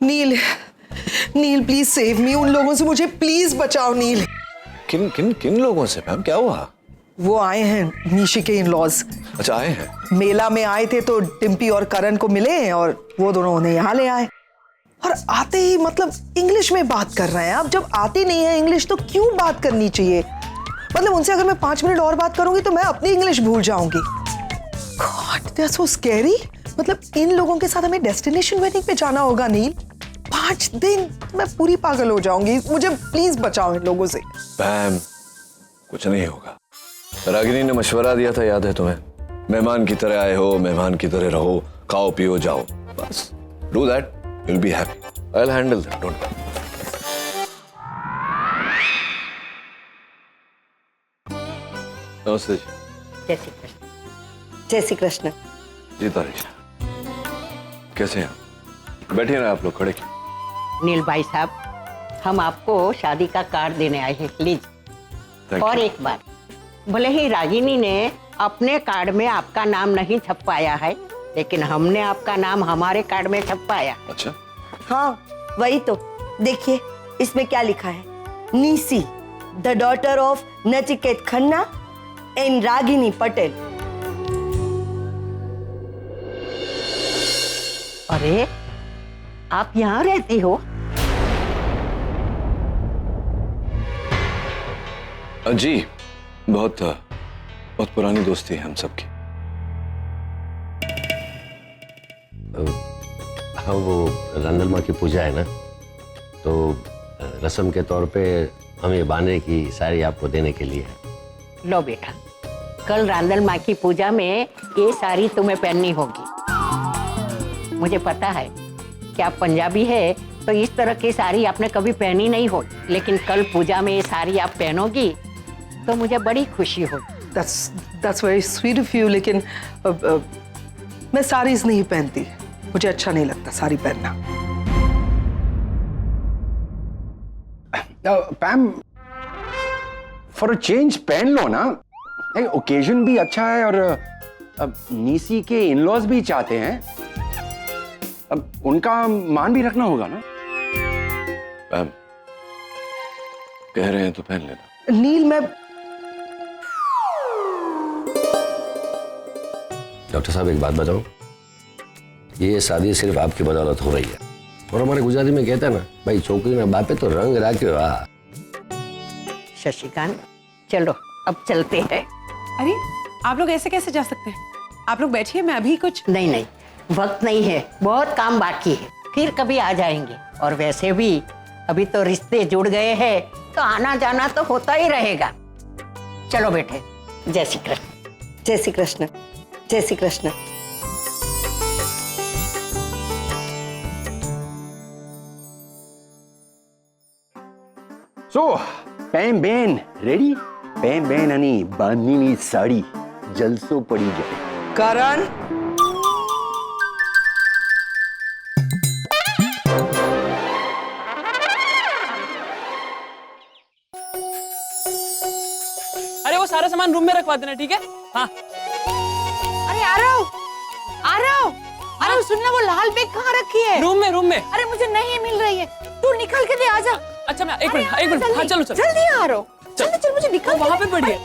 Nil, nil please save me, उन लोगों से मुझे प्लीज बचाओ नील। किन किन किन लोगों से मैम, क्या हुआ? वो आए हैं निशी के इन लॉज। अच्छा, आए हैं? मेला में आए थे तो डिम्पी और करण को मिले और वो दोनों उन्हें यहाँ ले आए, और आते ही मतलब इंग्लिश में बात कर रहे हैं। अब जब आती नहीं है इंग्लिश तो क्यों बात करनी चाहिए? मतलब उनसे अगर मैं 5 मिनट और बात करूंगी तो मैं अपनी इंग्लिश भूल जाऊंगी। God, they are so scary. मतलब इन लोगों के साथ हमें डेस्टिनेशन वेडिंग पे जाना होगा नील। 5 दिन मैं पूरी पागल हो जाऊंगी। मुझे प्लीज बचाओ इन लोगों से। मैम, कुछ नहीं होगा। रागिनी ने मशवरा दिया था, याद है तुम्हें? मेहमान की तरह आए हो, मेहमान की तरह रहो, खाओ पियो जाओ, बस do that, you'll be happy. I'll handle that, don't worry. नमस्ते जी। जय श्री कृष्ण। जय श्री कृष्ण। जी तारीश, कैसे हैं आप? बैठिए ना, आप लोग खड़े क्यों? नील भाई साहब, हम आपको शादी का कार्ड देने आए हैं, प्लीज। और एक बार, भले ही रागिनी ने अपने कार्ड में आपका नाम नहीं छपवाया है, लेकिन हमने आपका नाम हमारे कार्ड में छपवाया। अच्छा, हाँ वही तो। देखिए इसमें क्या लिखा है, Neesi the daughter of Nachiket Khanna and Ragini Patel. अरे, आप यहाँ रहती हो? जी, बहुत पुरानी दोस्ती है हम सबकी। हाँ, वो रंदल माँ की पूजा है ना, तो रस्म के तौर पे हम ये बाने की साड़ी आपको देने के लिए। लो बेटा, कल रांदल माँ की पूजा में ये साड़ी तुम्हें पहननी होगी। मुझे पता है कि आप पंजाबी है, तो इस तरह की साड़ी आपने कभी पहनी नहीं हो, लेकिन कल पूजा में ये साड़ी आप पहनोगी तो मुझे बड़ी खुशी होगी। That's very sweet of you, लेकिन मैं साड़ीज नहीं पहनती, मुझे अच्छा नहीं लगता साड़ी पहनना। पैम, फॉर अ चेंज पहन लो ना, ओकेजन भी अच्छा है और अब नीसी के इन-लॉज भी चाहते हैं, अब उनका मान भी रखना होगा ना। मैम, कह रहे हैं तो पहन लेना। नील, मैं डॉक्टर साहब एक बात बताऊं, ये शादी सिर्फ आपकी बदौलत हो रही है, और हमारे गुजराती में कहते हैं ना, भाई छोकरी ना बापे तो रंग राख्यो। शशिकांत, चलो अब चलते हैं। अरे आप लोग ऐसे कैसे जा सकते हैं? आप लोग बैठिए, मैं अभी कुछ। नहीं नहीं, वक्त नहीं है, बहुत काम बाकी है, फिर कभी आ जाएंगे। और वैसे भी अभी तो रिश्ते जुड़ गए हैं, तो आना जाना तो होता ही रहेगा। चलो बेटे, जय श्री कृष्ण। जय श्री कृष्ण। जय श्री कृष्ण। सो पैम बेन रेडी? पैम बेन आणि बांधलेली साडी जलसो पड़ी जाए। करण, अरे वो सारा सामान रूम में रखवा देना, ठीक है? हाँ। अरे आ रहा हूँ, आ रहा हूँ। अरे सुनना, वो लाल बैग कहाँ रखी है? रूम में, रूम में। अरे मुझे नहीं मिल रही है, तू निकल के दे, आजा। अच्छा, मैं एक मिनट, हाँ चलो चलो। जल्दी आ रहा हूँ, चल चल, मुझे निकल। वहाँ पे पड़ी है।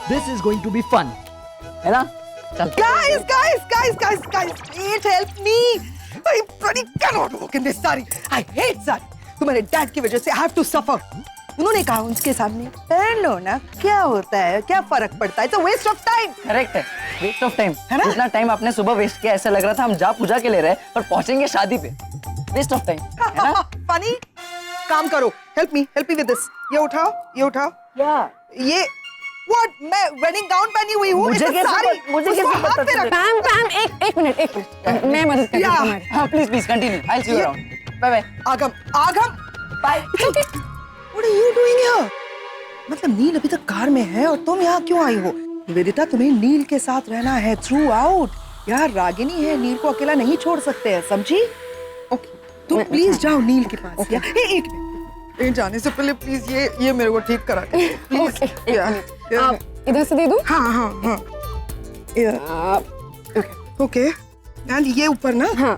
This is going to be fun, है ना? चल। guys, please help me. I bloody cannot walk in this saree. I hate saree. तुम्हारे डैड की वजह से I have to suffer. उन्होंने कहा उनके सामने, पहन लो ना, क्या होता है, क्या फर्क पड़ता है, it's a waste of time. Correct है, वेस्ट ऑफ टाइम है ना? इतना टाइम आपने सुबह वेस्ट किया, ऐसा लग रहा था हम जा पूजा के ले रहे हैं और पहुंचेंगे शादी पे। वेस्ट ऑफ टाइम, है ना? Funny? काम करो, help me with this. ये उठाओ. ये what? मैं wedding gown पहनी हुई हूँ, मुझे कैसे पता चला? पैम, एक मिनट, मैं मदद कर Yeah. तुम्हारी। हाँ please continue, I will see you around. Bye bye. Agam, bye. What are you doing here? मतलब नील अभी तक कार में है और तुम यहाँ क्यों आई हो? वेदिता, तुम्हें नील के साथ रहना है थ्रू आउट। यार रागिनी है, नील को अकेला नहीं छोड़ सकते हैं, समझी? ओके, तुम प्लीज जाओ नील के पास। एक मिनट, जाने से पहले प्लीज ये मेरे को ठीक करा के प्लीज। इधर से दे दूं? हाँ। ओके एंड ये ऊपर ना हाँ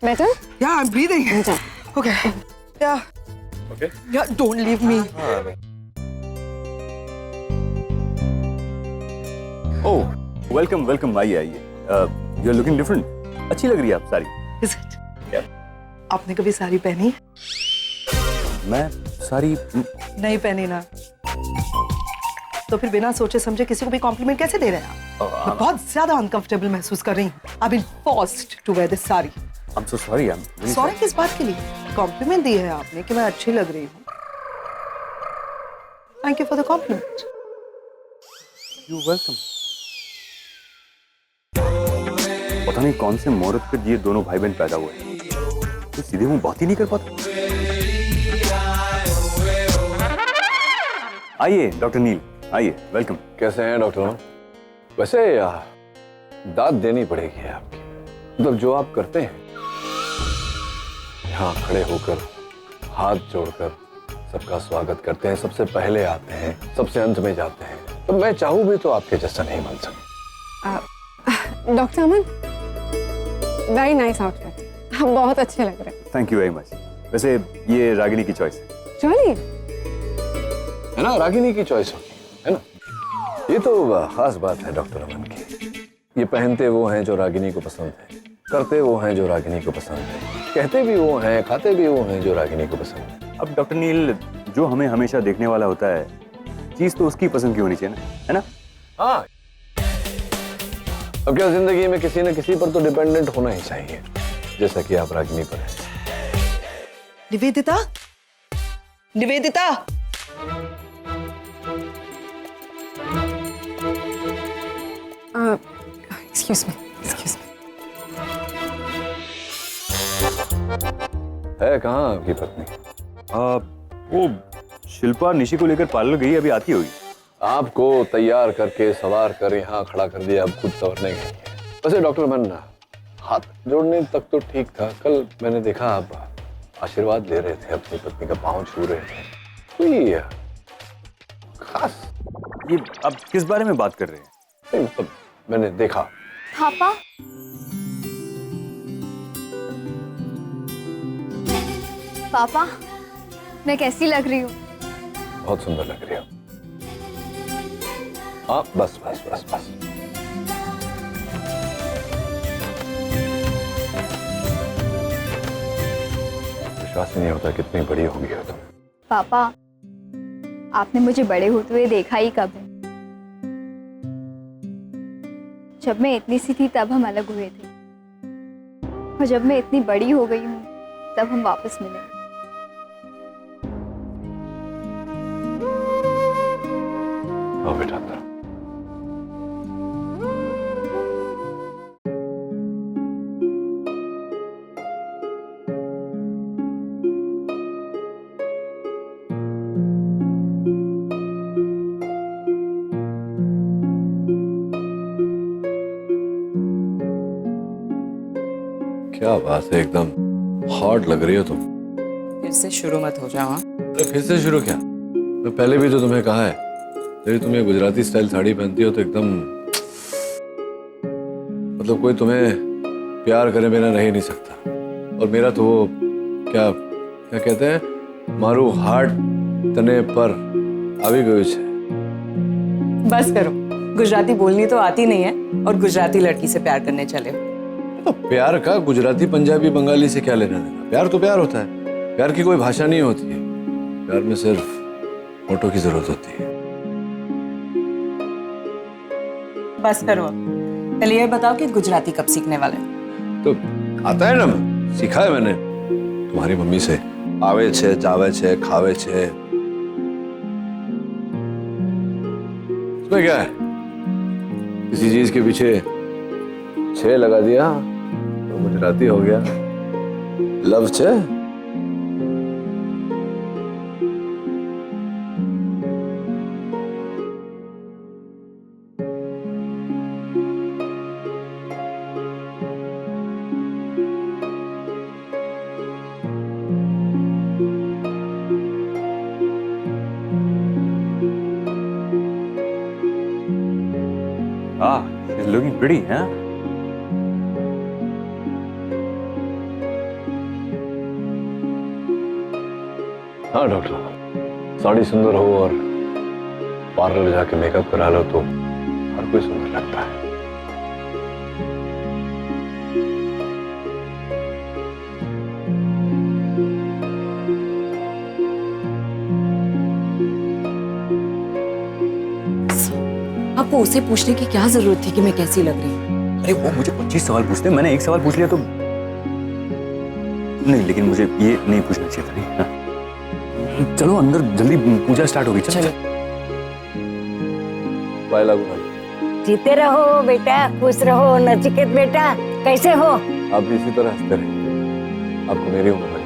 बेटर या आई एम ब्रीदिंग ओके या ओके या don't leave me oh welcome welcome, आइए आइए। यू आर लुकिंग डिफरेंट, अच्छी लग रही है आप सारी। इज इट आपने कभी साड़ी पहनी? मैं सारी नहीं पहनी ना, तो फिर बिना सोचे समझे किसी को भी कॉम्प्लीमेंट कैसे दे रहे हैं आप? मैं बहुत ज्यादा अनकंफर्टेबल महसूस कर रही हूँ। I been forced to wear this sari. I am so sorry. I am sorry किस बात के लिए? कॉम्प्लीमेंट दी है आपने कि मैं अच्छी लग रही हूँ। Thank you for the compliment. You welcome. पता नहीं कौन से मुहूर्त पे ये दोनों भाई बहन पैदा हुए, तो सीधे मुंह बात ही नहीं कर पाता। आइए डॉक्टर नील, आइए, वेलकम। कैसे हैं डॉक्टर अमन? वैसे दाद देनी पड़ेगी आपकी, मतलब जो आप करते हैं, यहाँ खड़े होकर हाथ जोड़कर सबका स्वागत करते हैं, सबसे पहले आते हैं, सबसे अंत में जाते हैं, तो मैं चाहूँ भी तो आपके जैसा नहीं बन सकता। डॉक्टर अमन, वेरी नाइस आउटफिट, आप बहुत अच्छे लग रहे हैं। Thank you very much. वैसे ये रागिनी की चॉइस है। चलिए, है ना, रागिनी की चॉइस होती है ना। ये तो खास बात है डॉक्टर अमन की। ये पहनते वो हैं जो रागिनी को पसंद है, करते वो हैं जो रागिनी को पसंद है, कहते भी वो हैं, खाते भी वो हैं जो रागिनी को पसंद है। अब डॉक्टर नील, जो हमें हमेशा देखने वाला होता है, चीज तो उसकी पसंद की होनी चाहिए ना, है ना? हाँ, अब क्या जिंदगी में किसी न किसी पर तो डिपेंडेंट होना ही चाहिए, जैसा कि आप रागिनी पर हैं। Nivedita, Nivedita, excuse me, excuse me. है कहाँ आपकी पत्नी? वो शिल्पा निशी को लेकर पार्लर गई, अभी आती होगी। आपको तैयार करके सवार कर यहाँ खड़ा कर दिया, अब खुद संवरने गई है। वैसे डॉक्टर अमन, हाथ जोड़ने तक तो ठीक था, कल मैंने देखा आप आशीर्वाद ले रहे थे, अपनी पत्नी का पांव छू रहे थे, कोई खास? ये आप किस बारे में बात कर रहे हैं? नहीं, मतलब मैंने देखा। पापा, पापा, मैं कैसी लग रही हूँ? बहुत सुंदर लग रही हो। हाँ, बस बस बस बस। विश्वास ही नहीं होता कितनी बड़ी हो गई हो तुम। पापा, आपने मुझे बड़े होते हुए देखा ही कब है? जब मैं इतनी सी थी तब हम अलग हुए थे, और जब मैं इतनी बड़ी हो गई हूँ तब हम वापस मिले। आओ बेटा अंदर। क्या बात है, एकदम हॉट लग रही हो तुम। फिर से शुरू मत हो जाओ। अरे फिर से शुरू क्या? मैं पहले भी तो तुम्हें कहा है, यदि तुम ये गुजराती स्टाइल साड़ी पहनती हो तो एकदम, मतलब कोई तुम्हें प्यार करे बिना रह ही नहीं सकता। और मेरा तो वो क्या क्या कहते हैं, मारू हार्ट तने पर આવી ગયું છે। बस करो, गुजराती बोलनी तो आती नहीं है और गुजराती लड़की से प्यार करने चले हो। तो प्यार का गुजराती पंजाबी बंगाली से क्या लेना देना? प्यार तो प्यार होता है, प्यार की कोई भाषा नहीं होती है, प्यार में सिर्फ होठों की जरूरत होती है। बस करो, पहले ये बताओ कि गुजराती कब सीखने वाले हो? तो आता है ना, सीखा है मैंने तुम्हारी मम्मी से। आवे छे, जावे छे, खावे छे। इसमें क्या है, किसी चीज के पीछे छे लगा दिया तो गुजराती हो गया। लव छे। Ah, she's looking pretty, huh? हाँ डॉक्टर साहब, साड़ी सुंदर हो और पार्लर जाके मेकअप करा लो तो हर कोई सुंदर लगता है। आपको उसे पूछने की क्या जरूरत थी कि मैं कैसी लग रही हूँ? अरे वो मुझे 25 सवाल पूछते, मैंने एक सवाल पूछ लिया तो नहीं, लेकिन मुझे ये नहीं पूछना चाहिए था। नहीं हाँ। चलो अंदर, जल्दी पूजा स्टार्ट होगी। चलो बाय लागू भाई। जीते रहो बेटा, खुश रहो नचिकेत बेटा, कैसे हो? आप भी इसी तरह हंसते रहिए, आपको मेरी उम्र लग जाए।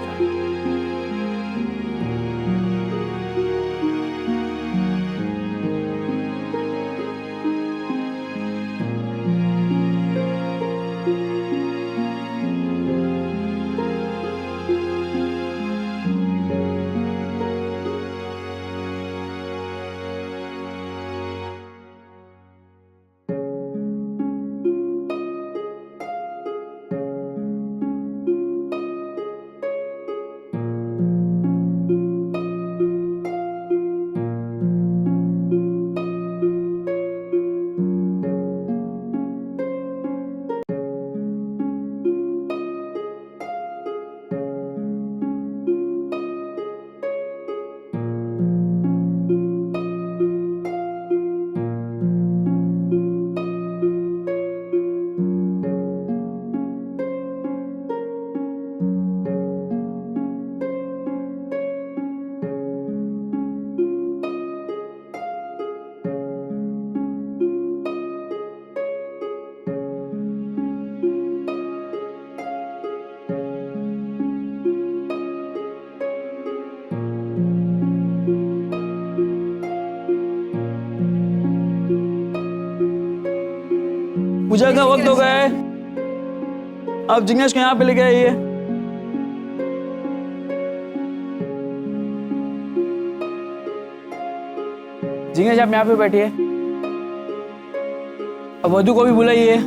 पूजा का वक्त हो गया है, आप जिग्नेश को यहाँ पे लेके आइए। जिग्नेश आप यहाँ पे बैठिए। अब वधू को भी बुलाइए।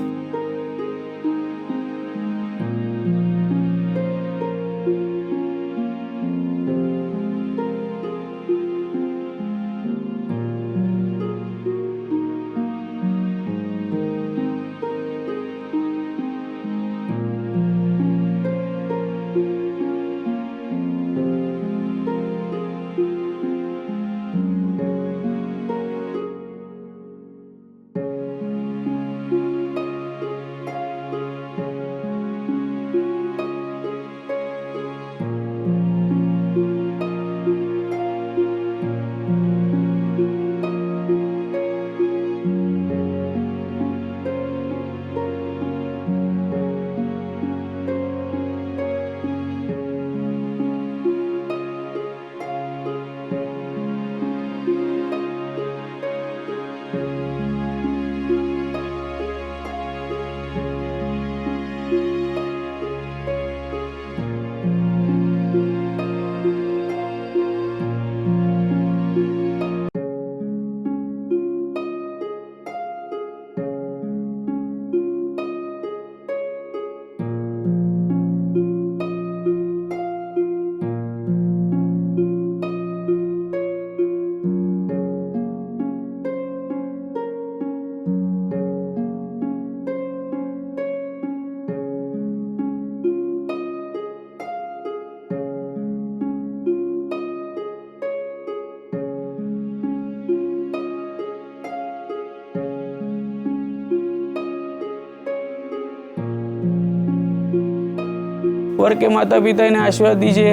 वर के माता पिता इन्हें आशीर्वाद दीजिए।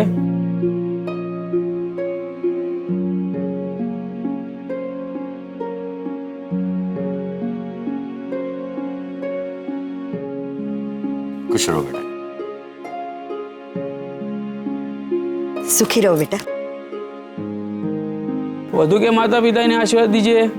खुश रहो बेटा। सुखी रहो बेटा। वधू के माता पिता इन्हें आशीर्वाद दीजिए।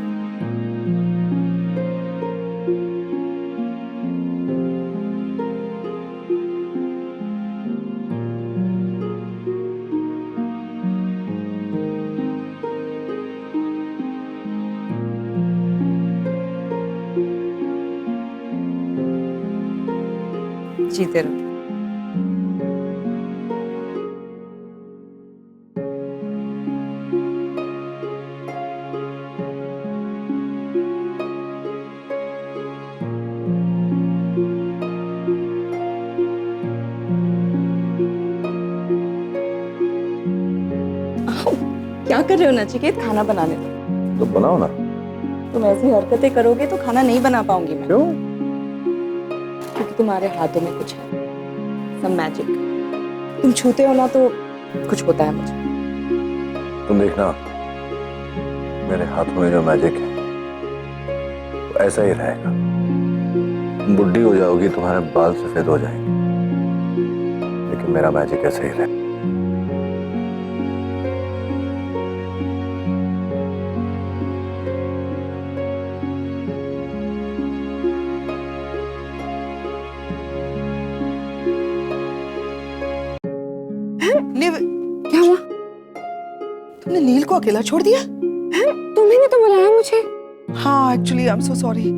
जीते रहो। क्या कर रहे हो नचिकेत? खाना बनाने दो। तो बनाओ ना। तुम ऐसी हरकतें करोगे तो खाना नहीं बना पाऊंगी मैं। क्यों? क्योंकि तुम्हारे हाथों में कुछ है, some magic। तुम छूते हो ना तो कुछ होता है मुझे। तुम देखना, मेरे हाथों में जो मैजिक है वो ऐसा ही रहेगा। तुम बुढ़ी हो जाओगी, तुम्हारे बाल सफेद हो जाएंगे, लेकिन मेरा मैजिक ऐसा ही रहेगा। क्या हुआ? तुमने नील को अकेला छोड़ दिया? तुम्ही ने तो बुलाया मुझे। हाँ, actually I am so sorry.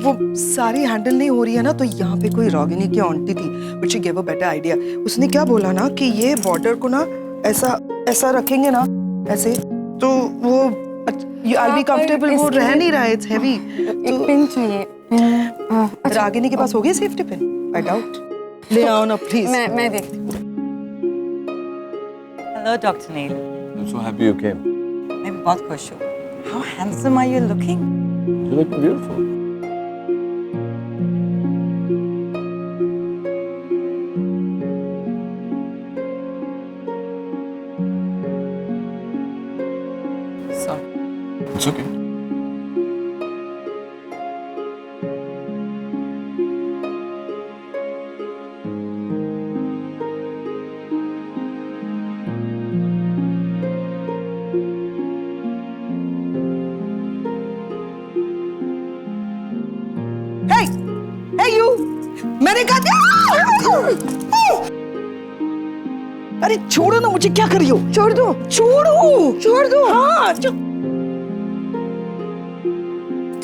वो सारी हैंडल नहीं हो रही है ना, तो यहाँ पे कोई रागिनी की आंटी थी, but she give a better idea. उसने क्या बोला ना कि ये बॉर्डर को ना ऐसा ऐसा रखेंगे ना, ऐसे, तो वो आई बी कंफर्टेबल। वो रह नहीं रहा है, इट्स हैवी। एक पिन चाहिए। पिन रागिनी के पास होगी सेफ्टी पिन? I doubt. ले आओ ना प्लीज। मैं देखती हूँ। Hello doctor Neel. I'm so happy you came. मैं भी बहुत खुश हूँ। How handsome are you looking? You look beautiful. Sorry. It's okay. Hey! Hey you! मैंने कहा अरे छोड़ो ना मुझे, क्या कर रही हो? छोड़ दो, छोड़ो, छोड़ दो। हाँ,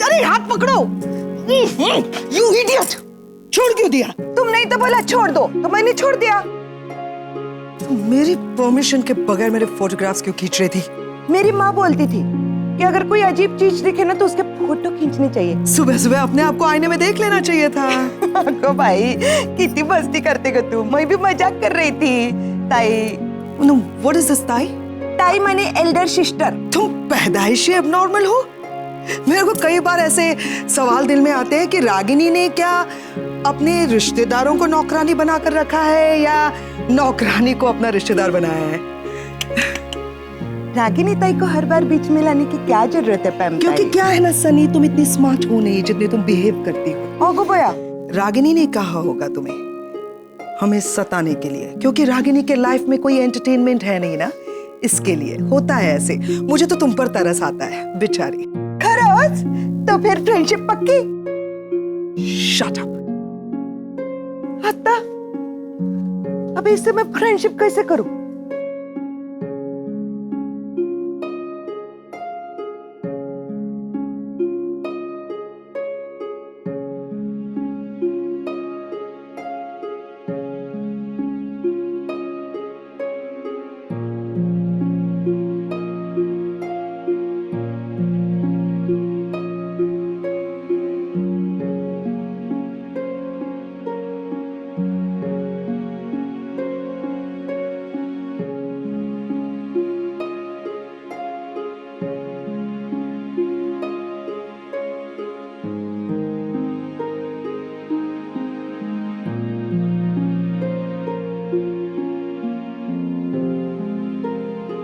अरे हाथ पकड़ो। You idiot! छोड़ क्यों दिया? तुम नहीं तो बोला छोड़ दो, तो मैंने छोड़ दिया। मेरी परमिशन के बगैर मेरे फोटोग्राफ्स क्यों खींच रही थी? मेरी माँ बोलती थी कि अगर कोई अजीब चीज दिखे ना तो उसके फोटो खींचनी चाहिए। सुबह सुबह अपने आप को आईने में देख लेना चाहिए था। को भाई कितनी मस्ती करते हो तुम। मैं भी मजाक कर रही थी। ताई। No, what is this ताई? ताई माने एल्डर सिस्टर। तुम पैदाइशी एबनॉर्मल हो? मेरे को कई बार ऐसे सवाल दिल में आते हैं कि रागिनी ने क्या अपने रिश्तेदारों को नौकरानी बनाकर रखा है या नौकरानी को अपना रिश्तेदार बनाया है। रागिनी ताई को हर बार बीच में लाने की क्या जरूरत है पैम? क्योंकि क्या है ना सनी, तुम इतनी स्मार्ट हो नहीं जितने तुम बिहेव करती हो। ओगो बोया, रागिनी ने कहा होगा तुम्हें हमें सताने के लिए, क्योंकि रागिनी के लाइफ में कोई एंटरटेनमेंट है नहीं ना, इसके लिए होता है ऐसे। मुझे तो तुम पर तरस आता है बेचारी। खरोच? तो फिर फ्रेंडशिप पक्की? Shut up. हत्ता, अब इससे मैं फ्रेंडशिप कैसे करूं?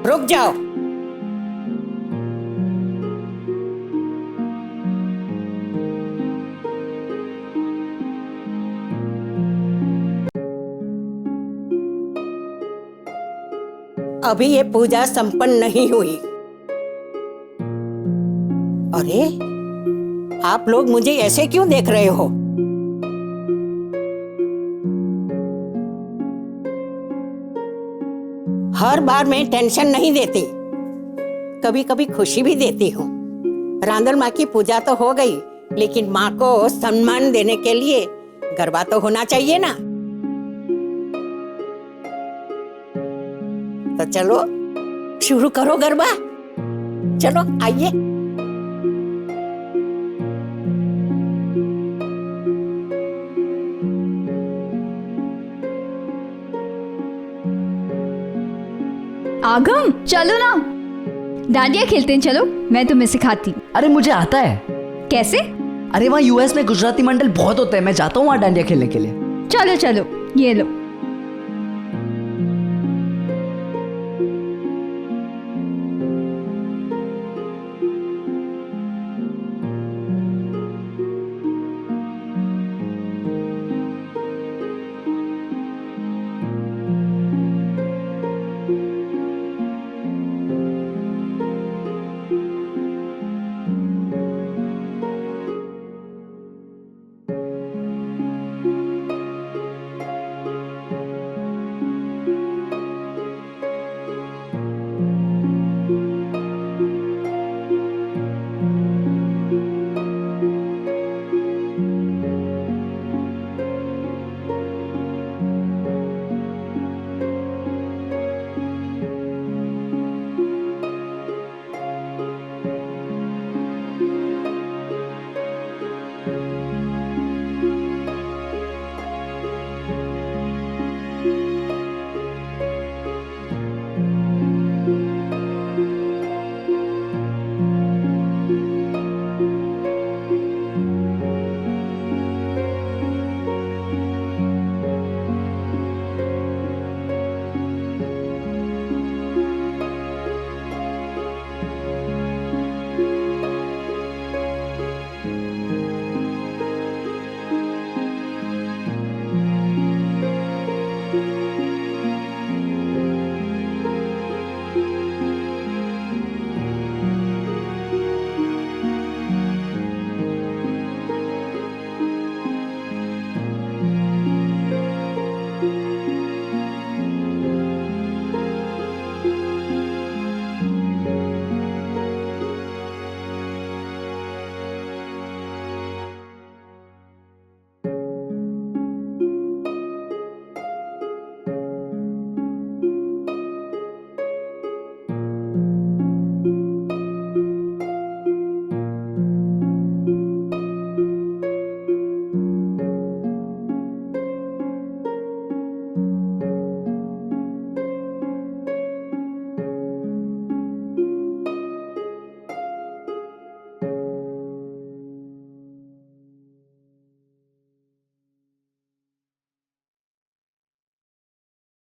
रुक जाओ। अभी ये पूजा संपन्न नहीं हुई। अरे आप लोग मुझे ऐसे क्यों देख रहे हो? हर बार मैं टेंशन नहीं देती, कभी कभी खुशी भी देती हूँ। रांदल माँ की पूजा तो हो गई, लेकिन माँ को सम्मान देने के लिए गरबा तो होना चाहिए ना। तो चलो शुरू करो गरबा। चलो आइए। आगम चलो ना। डांडिया खेलते हैं, चलो मैं तुम्हें सिखाती हूँ। अरे मुझे आता है। कैसे? अरे वहाँ यूएस में गुजराती मंडल बहुत होते हैं, मैं जाता हूँ वहाँ डांडिया खेलने के लिए। चलो चलो, ये लो।